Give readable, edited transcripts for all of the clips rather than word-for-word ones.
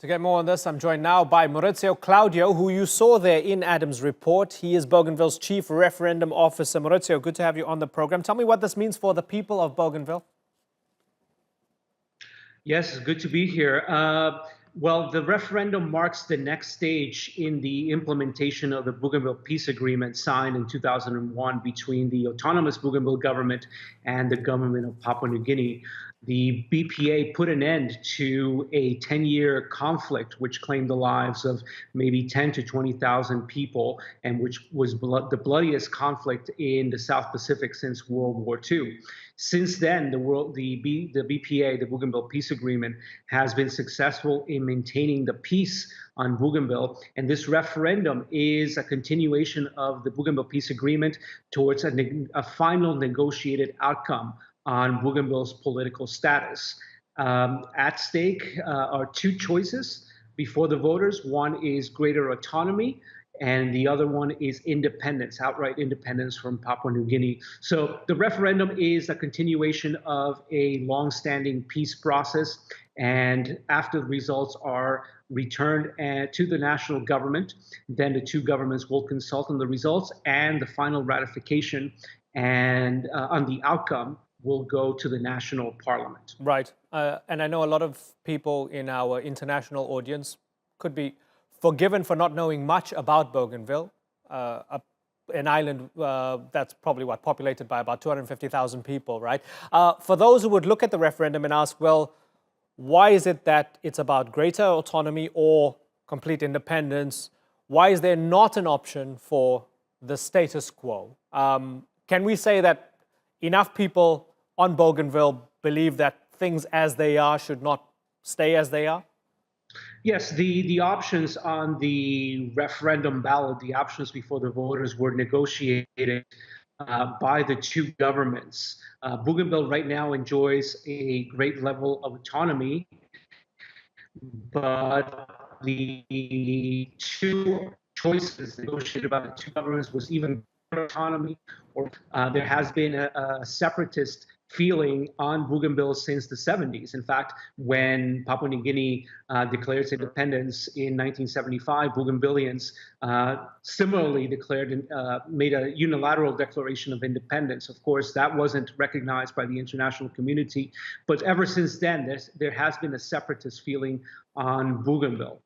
To get more on this, I'm joined now by Maurizio Claudio, who you saw there in Adam's report. He is Bougainville's chief referendum officer. Maurizio, good to have you on the program. Tell me what this means for the people of Bougainville. Yes, good to be here. Well, the referendum marks the next stage in the implementation of the Bougainville Peace Agreement signed in 2001 between the autonomous Bougainville government and the government of Papua New Guinea. The BPA put an end to a 10-year conflict which claimed the lives of maybe 10 to 20,000 people and which was the bloodiest conflict in the South Pacific since World War II. Since then, the BPA, the Bougainville Peace Agreement, has been successful in maintaining the peace on Bougainville. And this referendum is a continuation of the Bougainville Peace Agreement towards a final negotiated outcome on Bougainville's political status. At stake are two choices before the voters. One is greater autonomy, and the other one is independence, outright independence from Papua New Guinea. So the referendum is a continuation of a long-standing peace process, and after the results are returned to the national government, then the two governments will consult on the results, and the final ratification and on the outcome will go to the national parliament. Right. And I know a lot of people in our international audience could be forgiven for not knowing much about Bougainville, an island that's probably populated by about 250,000 people, right? For those who would look at the referendum and ask, well, why is it that it's about greater autonomy or complete independence? Why is there not an option for the status quo? Can we say that enough people on Bougainville believe that things as they are should not stay as they are? Yes, the options on the referendum ballot, the options before the voters were negotiated by the two governments. Bougainville right now enjoys a great level of autonomy, but the two choices negotiated by the two governments was even greater autonomy, or there has been a separatist feeling on Bougainville since the 70s. In fact, when Papua New Guinea declared its independence in 1975, Bougainvilleans similarly made a unilateral declaration of independence. Of course, that wasn't recognized by the international community, but ever since then, there has been a separatist feeling on Bougainville.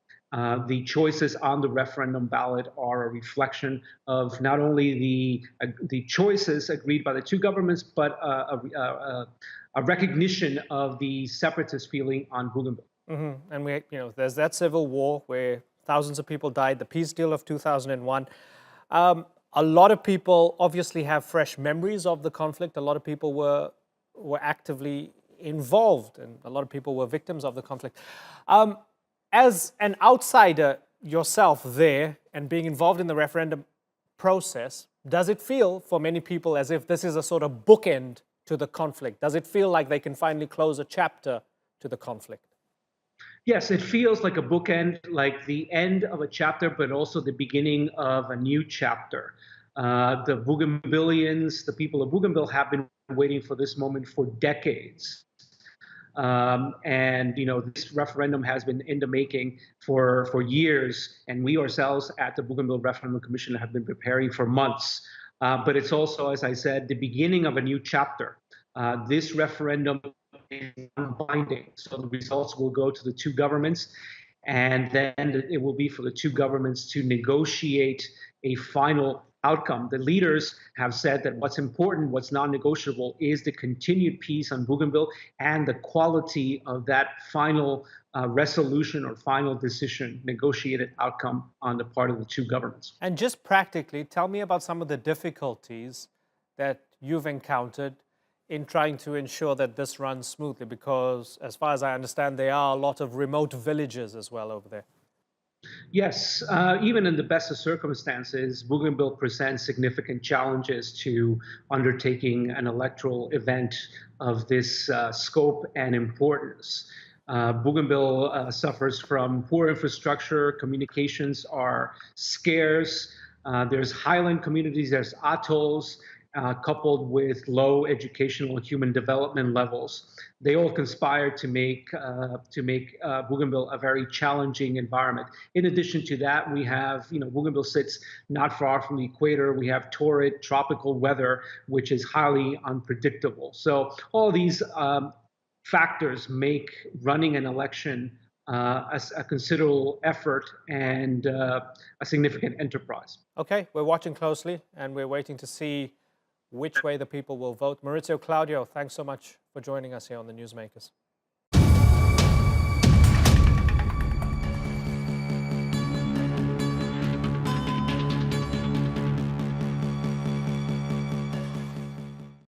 The choices on the referendum ballot are a reflection of not only the choices agreed by the two governments, but a recognition of the separatist feeling on Bougainville. Mm-hmm. And there's that civil war where thousands of people died, the peace deal of 2001. A lot of people obviously have fresh memories of the conflict. A lot of people were actively involved, and a lot of people were victims of the conflict. As an outsider yourself there and being involved in the referendum process, does it feel for many people as if this is a sort of bookend to the conflict? Does it feel like they can finally close a chapter to the conflict? Yes, it feels like a bookend, like the end of a chapter, but also the beginning of a new chapter. The Bougainvilleans, the people of Bougainville, have been waiting for this moment for decades. And this referendum has been in the making for years, and we ourselves at the Bougainville Referendum Commission have been preparing for months. But it's also, as I said, the beginning of a new chapter. This referendum is non-binding, so the results will go to the two governments, and then it will be for the two governments to negotiate a final outcome. The leaders have said that what's important, what's non-negotiable, is the continued peace on Bougainville and the quality of that final resolution or final decision, negotiated outcome on the part of the two governments. And just practically, tell me about some of the difficulties that you've encountered in trying to ensure that this runs smoothly, because as far as I understand, there are a lot of remote villages as well over there. Yes, even in the best of circumstances, Bougainville presents significant challenges to undertaking an electoral event of this scope and importance. Bougainville suffers from poor infrastructure, communications are scarce, there's highland communities, there's atolls, coupled with low educational and human development levels, they all conspire to make Bougainville a very challenging environment. In addition to that, we have, Bougainville sits not far from the equator. We have torrid tropical weather, which is highly unpredictable. So all these factors make running an election a considerable effort and a significant enterprise. Okay, we're watching closely and we're waiting to see which way the people will vote. Maurizio, Claudio, thanks so much for joining us here on the Newsmakers.